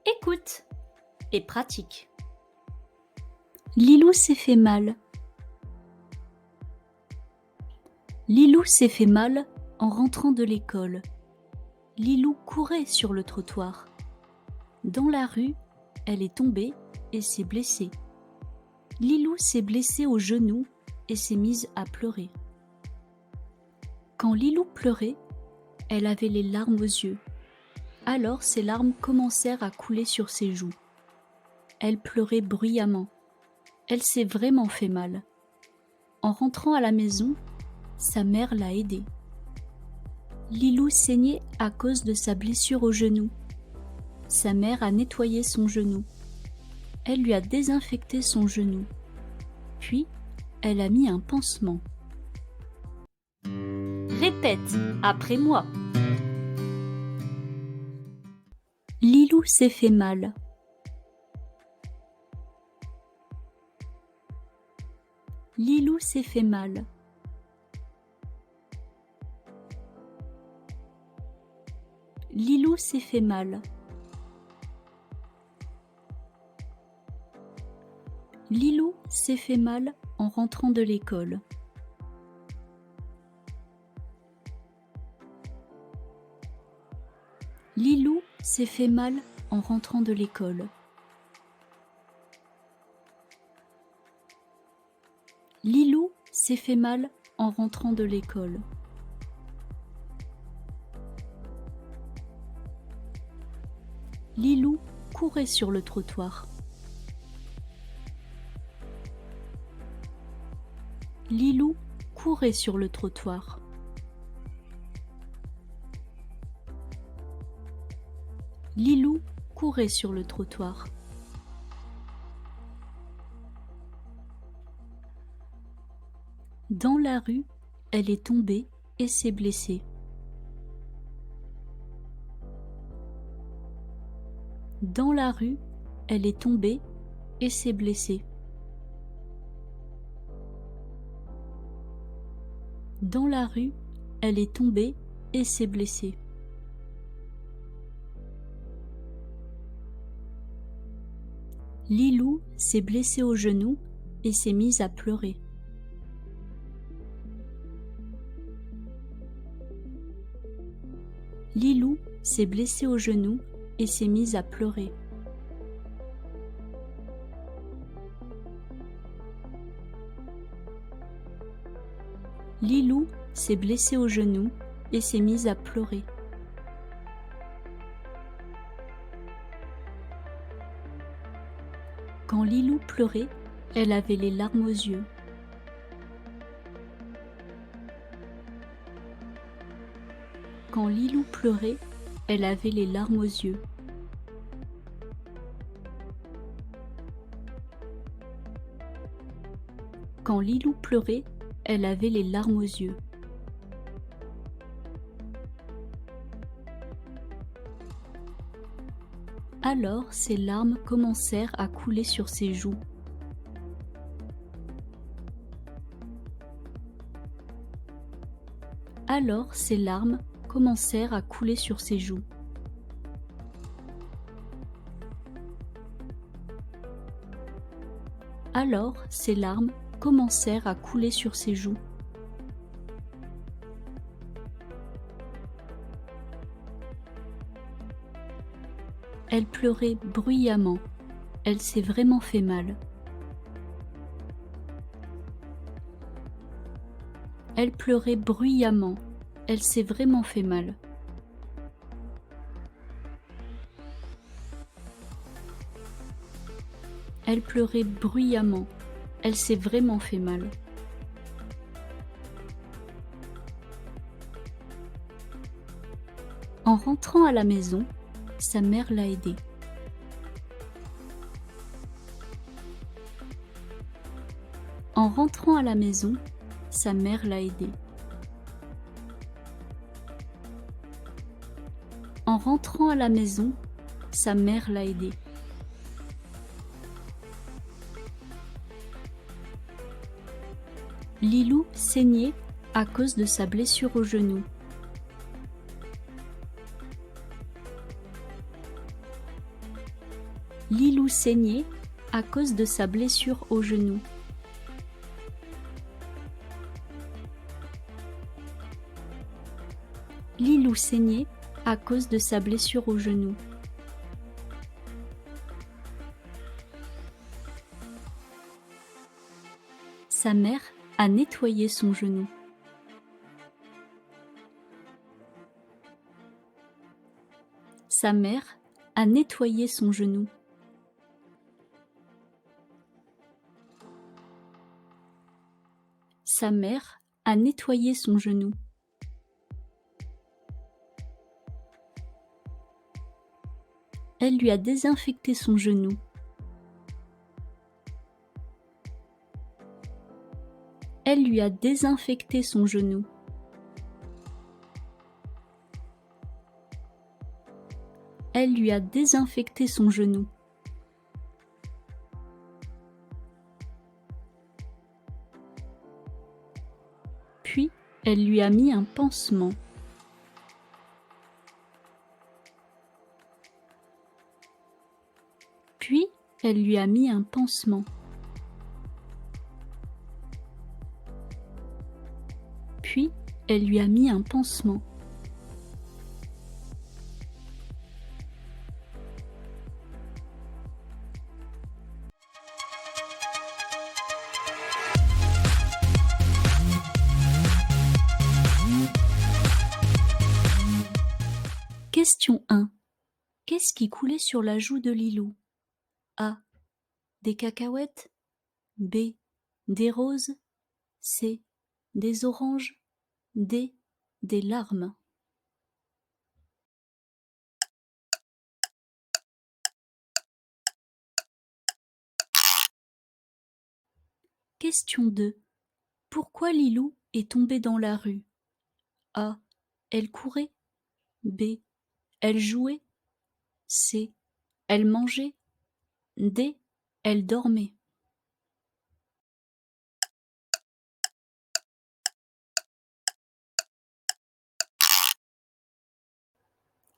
Écoute et pratique. Lilou s'est fait mal. Lilou s'est fait mal en rentrant de l'école. Lilou courait sur le trottoir. Dans la rue, elle est tombée et s'est blessée. Lilou s'est blessée au genou et s'est mise à pleurer. Quand Lilou pleurait, elle avait les larmes aux yeux. Alors ses larmes commencèrent à couler sur ses joues. Elle pleurait bruyamment. Elle s'est vraiment fait mal. En rentrant à la maison, sa mère l'a aidée. Lilou saignait à cause de sa blessure au genou. Sa mère a nettoyé son genou. Elle lui a désinfecté son genou. Puis, elle a mis un pansement. Répète après moi. Lilou s'est fait mal. Lilou s'est fait mal. Lilou s'est fait mal. Lilou s'est fait mal en rentrant de l'école. Lilou s'est fait mal en rentrant de l'école. Lilou s'est fait mal en rentrant de l'école. Lilou courait sur le trottoir. Lilou courait sur le trottoir. Lilou courait sur le trottoir. Dans la rue, elle est tombée et s'est blessée. Dans la rue, elle est tombée et s'est blessée. Dans la rue, elle est tombée et s'est blessée. Lilou s'est blessée au genou et s'est mise à pleurer. Lilou s'est blessée au genou et s'est mise à pleurer. Lilou s'est blessée au genou et s'est mise à pleurer. Quand Lilou pleurait, elle avait les larmes aux yeux. Quand Lilou pleurait, elle avait les larmes aux yeux. Quand Lilou pleurait, elle avait les larmes aux yeux. Alors ses larmes commencèrent à couler sur ses joues. Alors ses larmes commencèrent à couler sur ses joues. Alors ses larmes commencèrent à couler sur ses joues. Elle pleurait bruyamment. Elle s'est vraiment fait mal. Elle pleurait bruyamment. Elle s'est vraiment fait mal. Elle pleurait bruyamment. Elle s'est vraiment fait mal. En rentrant à la maison, sa mère l'a aidée. En rentrant à la maison, sa mère l'a aidée. En rentrant à la maison, sa mère l'a aidée. Lilou saignait à cause de sa blessure au genou. Lilou saignait à cause de sa blessure au genou. Lilou saignait à cause de sa blessure au genou. Sa mère a nettoyé son genou. Sa mère a nettoyé son genou. Sa mère a nettoyé son genou. Elle lui a désinfecté son genou. Elle lui a désinfecté son genou. Elle lui a désinfecté son genou. Puis, elle lui a mis un pansement. Puis, elle lui a mis un pansement. Puis, elle lui a mis un pansement. Question 1. Qu'est-ce qui coulait sur la joue de Lilou? A. Des cacahuètes. B. Des roses. C. Des oranges. D. Des larmes. Question 2. Pourquoi Lilou est tombée dans la rue? A. Elle courait. B. Elle jouait. C. Elle mangeait. D. Elle dormait.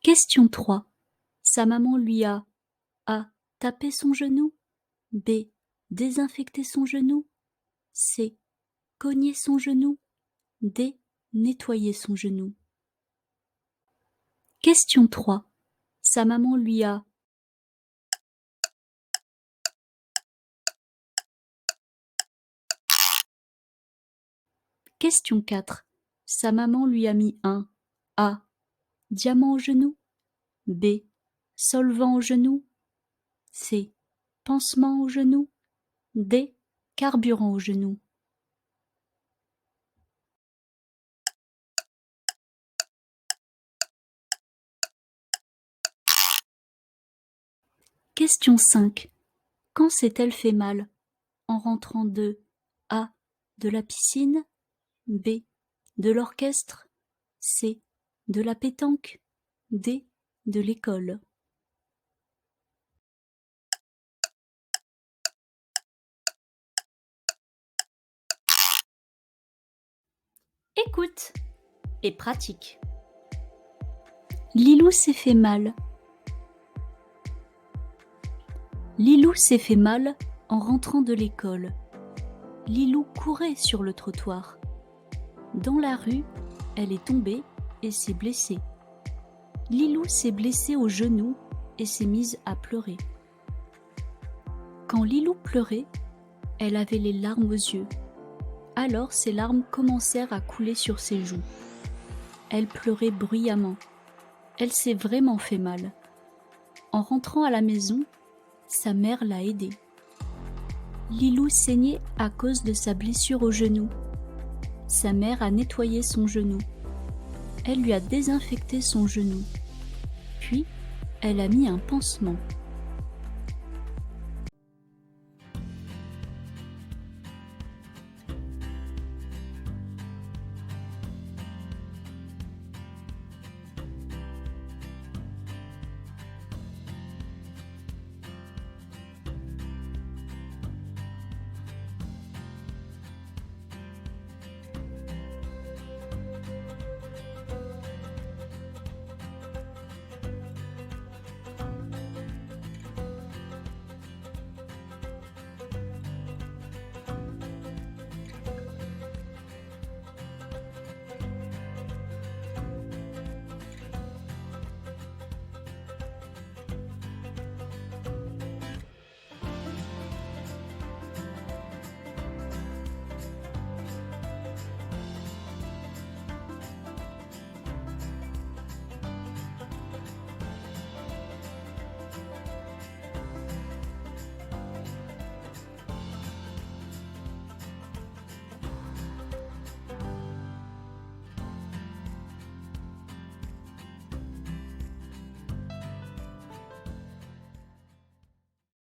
Question 3. Sa maman lui a A. Tapé son genou. B. Désinfecté son genou. C. Cogné son genou. D. Nettoyé son genou. Question 3. Sa maman lui a Question 4. Sa maman lui a mis un A. Diamant au genou. B. Solvant au genou. C. Pansement au genou. D. Carburant au genou. Question 5. Quand s'est-elle fait mal? En rentrant de A. De la piscine. B. De l'orchestre. C. De la pétanque. D. De l'école. Écoute et pratique. Lilou s'est fait mal. Lilou s'est fait mal en rentrant de l'école. Lilou courait sur le trottoir. Dans la rue, elle est tombée et s'est blessée. Lilou s'est blessée au genou et s'est mise à pleurer. Quand Lilou pleurait, elle avait les larmes aux yeux. Alors ses larmes commencèrent à couler sur ses joues. Elle pleurait bruyamment. Elle s'est vraiment fait mal. En rentrant à la maison, sa mère l'a aidée. Lilou saignait à cause de sa blessure au genou. Sa mère a nettoyé son genou. Elle lui a désinfecté son genou. Puis, elle a mis un pansement.